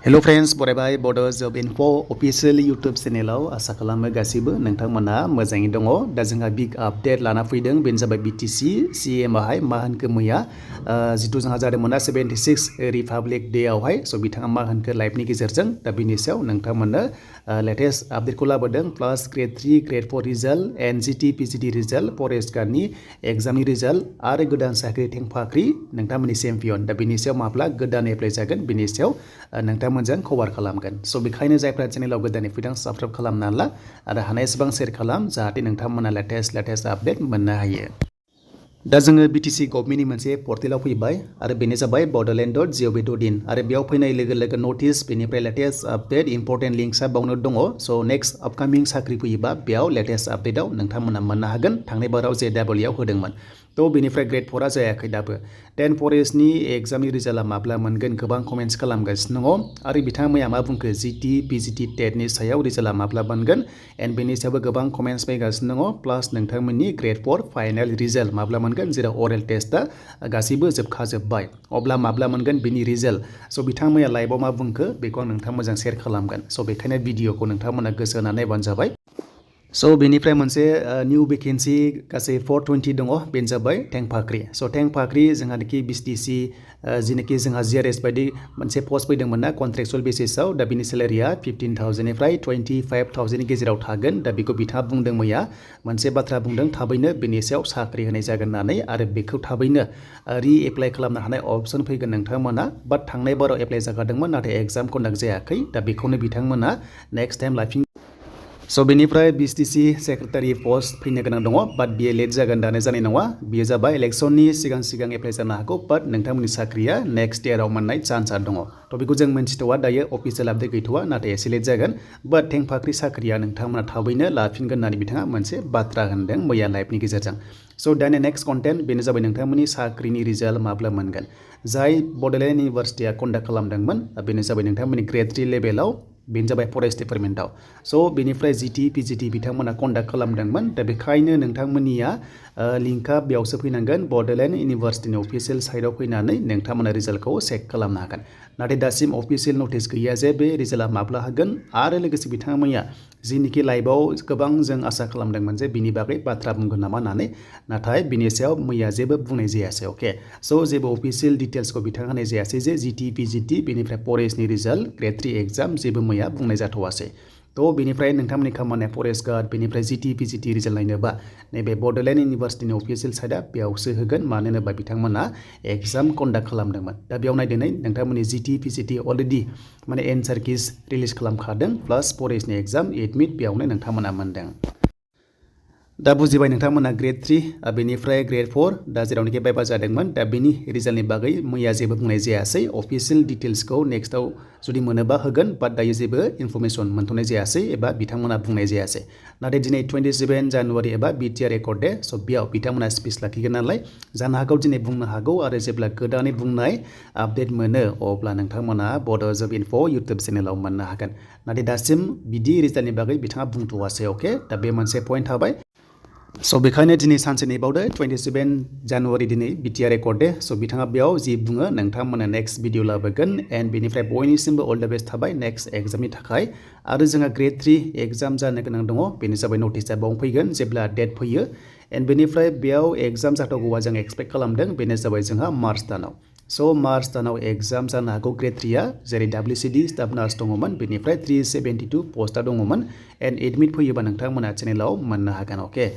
Hello friends, बरायबाय Bodo Job Info official YouTube channel आसा खालामो गासिबो नोंथांमोना मोजाङै दङ। दा जोंहा बिग आपडेट लाना फैदों, बेनो जाबाय BTC CEM आवहाय मा होनखो मैया जिथु जोंहा जादोंमोन 76 रिपाब्लिक डे आवहाय स' बिथाङा मा होनखो लाइभनि गेजेरजों दा बिनि सायाव नोंथांमोननो लेटेस्ट आपडेटखौ लाबोदों plus grade 3 grade 4 result and GT-PGT result forest गार्डनि एग्जामनि रिजाल्ट आरो गोदान साख्रि थेंफाख्रि नोंथांमोननि चेम्पियन दा बिनि सायाव माब्ला गोदान एप्लाइ जागोन बिनि सायाव नोंथांमोनजों कभार खालामगोन। स' बेखायनो जायफ्रा चेनेलाव गोदानै फैदों साबस्क्राइब खालामना ला आरो हानायसेबां शेयार खालाम जाहाथे नोंथांमोना लेटेस्ट आपडेट मोननो हायो। दा जोङो BTC गभर्नमेन्टनि मोनसे पर्टेलाव फैबाय आरो बेनो जाबाय bodoland.gov.in आरो बेयाव फैनाय लोगो लोगो नटिस बेनिफ्राय लेटेस्ट आपडेट इम्पर्टेन्ट लिंक्सआ बावनो दङ। स' नेक्स्ट आपकामिं साख्रि फैयोबा बेयाव लेटेस्ट आपडेटआव नोंथांमोना मोननो हागोन। थांनाय बाराव JEEआव होदोंमोन थ' बेनिफ्राय ग्रेड 4आ जायाखै दाबो। 10 फरेस्टनि एग्जामनि रिजाल्टआ माब्ला मोनगोन गोबां कमेन्ट्स खालामगासिनो दङ आरो बिथाङा मैया मा बुंखो GT-PGT टेटनि सायाव रिजाल्टआ माब्ला मोनगोन एन्ड बेनि सायावबो गोबां कमेन्ट्स फैगासिनो दङ प्लास नोंथांमोननि ग्रेड 4 फाइनाल रिजाल्ट माब्ला मोनगोन जेराव अरेल टेस्टआ गासैबो जोबखाजोब्बाय अब्ला माब्ला मोनगोन बिनि रिजाल्ट। स' बिथाङा मैया लाइभआव मा बुंखो बेखौ आं नोंथांमोनजों शेयार खालामगोन। स' बेखायनो भिडिअखौ नोंथांमोना गोसो होनानै नायबानो जाबाय। स' बेनिफ्राय मोनसे निउ भेकेन्सि गासै 420 दङ बेनो जाबाय थेंफाख्रि। स' थेंफाख्रि जोंहानिखि BTC जिनोखि जोंहा GRS बायदि मोनसे पस्ट फैदोंमोन ना कन्ट्रेक्चुअल बेसिसआव दा बिनि सेलारिया 15,000 निफ्राय 25,000 नि गेजेराव थागोन। दा बेखौ बिथाङा बुंदों मैया मोनसे बाथ्रा बुंदों थाबैनो बेनि सायाव साख्रि होनाय जागोन होननानै आरो बेखौ थाबैनो एप्लाइ खालामनो हानाय अप्सन फैगोन नोंथांमोना। बाट थांनाय बाराव एप्लाइ जाखादोंमोन नाथाय एग्जाम कन्डाक्ट जायाखै दा बेखौनो बिथांमोना नेक्स्ट टाइम लाफिन। स' बेनिफ्राय BTC सेक्रेटारि पस्ट फैनो गोनां दङ बाट बियो लेट जागोन दानो जानाय नङा। बियो जाबाय इलेक्सननि सिगां एप्लाइ जानो हागौ बाट नोंथांमोननि साख्रिया नेक्स्ट इयाराव मोननाय चान्सआ दङ। थ' बेखौ जों मिन्थिथ'वा दायो अफिसियेल आपडेट गैथ'वा नाथाय एसे लेट जागोन बाट थेंफाख्रि साख्रिया नोंथांमोना थाबैनो लाफिनगोन होननानै बिथाङा मोनसे बाथ्रा होनदों मैया लाइभनि गेजेरजों। स' दानि नेक्स्ट कन्टेन्ट बेनो जाबाय नोंथांमोननि साख्रिनि रिजाल्ट माब्ला मोनगोन। जाय बड'लेण्ड इउनिभारसिटिया कन्डाक्ट खालामदोंमोन बेनो जाबाय नोंथांमोननि ग्रेड 3 लेभेलाव बेनो जाबाय फरेस्ट डिपार्टमेन्टआव। स' बेनिफ्राय GT-PGT बिथांमोना कन्डाक्ट खालामदोंमोन दा बेखायनो नोंथांमोननिया लिंकआ बेयावसो फैनांगोन बड'लेण्ड इउनिभारसिटिनि अफिसियेल साइटआव फैनानै नोंथांमोना रिजाल्टखौ चेक खालामनो हागोन। नाथाय दासिम अफिसियेल नटिस गैया जे बे रिजाल्टआ माब्ला होगोन आरो लोगोसे बिथाङा मैया जिनिखि लाइभआव गोबां जों आसा खालामदोंमोन जे बिनि बागै बाथ्रा बुंगोन नामा होननानै नाथाय बिनि सायाव मैया जेबो बुंनाय जायासै। अके स' जेबो अफिसियेल डिटेल्सखौ बिथाङा होनाय जायासै जे GT-PGT बेनिफ्राय फरेस्टनि रिजाल्ट ग्रेड 3 एग्जाम जेबो मैया बुंनाय जाथ'वासै। थ' बेनिफ्राय नोंथांमोननि खामानिया फरेस्ट गार्ड बेनिफ्राय GT-PGT रिजाल्ट नायनोबा नैबे बड'लेण्ड इउनिभारसिटिनि अफिसियेल साइटआ बेयावसो होगोन मानो होनोबा बिथांमोना एग्जाम कन्डाक्ट खालामदोंमोन। दा बेयाव नायदिनै नोंथांमोननि GT-PGT अलरेडि माने एन्सार किस रिलिज खालामखादों प्लास फरेस्टनि एग्जाम एडमिट बेयावनो नोंथांमोना मोनदों। दा बुजिबाय नोंथांमोना ग्रेड 3 बेनिफ्राय ग्रेड 4 दा जेरावनोखि बायबा जादोंमोन दा बेनि रिजाल्टनि बागै मैया जेबो बुंनाय जायासै। अफिसियेल डिटेल्सखौ नेक्स्टआव जुदि मोनोबा होगोन बाट दायो जेबो इनफरमेसन मोनथ'नाय जायासै एबा बिथांमोना बुंनाय जायासै। नाथाय दिनै 27 जानुवारि एबा BTR Accord Day स' बेयाव बिथांमोना स्पिच लाखिगोन नालाय जानो हागौ दिनै बुंनो हागौ आरो जेब्ला गोदानै बुंनाय आपडेट मोनो अब्ला नोंथांमोना Bodo Job Info इउटुब चेनेलाव मोननो हागोन। नाथाय दासिम बिदि रिजाल्टनि बागै बिथाङा बुंथ'वासै। अके दा बे मोनसे पइन्ट थाबाय। स' बेखायनो दिनै सानसे नेबावदो 27 जानुवारि दिनै BTR Accord Day स' बिथाङा बेयाव जि बुङो नोंथांमोना नेक्स्ट भिडिअ लाबोगोन एन्ड बेनिफ्राय बयनिसिमबो अल द बेस्ट थाबाय नेक्स्ट एग्जामनि थाखाय। आरो जोंहा ग्रेड 3 एग्जाम जानो गोनां दङ बेनो जाबाय नटिसआ बाव फैगोन जेब्ला डेट फैयो एन्ड बेनिफ्राय बेयाव एग्जाम जाथावगौआ जों एक्सपेक्ट खालामदों बेनो जाबाय जोंहा मार्च दानाव। स' मार्च दानाव एग्जाम जानो हागौ ग्रेड 3आ जेरै WCD स्टाफ नार्स दङमोन बेनिफ्राय 372 पस्टआ दङमोन एन्ड एडमिट फैयोबा नोंथांमोना चेनेलाव मोननो हागोन। अके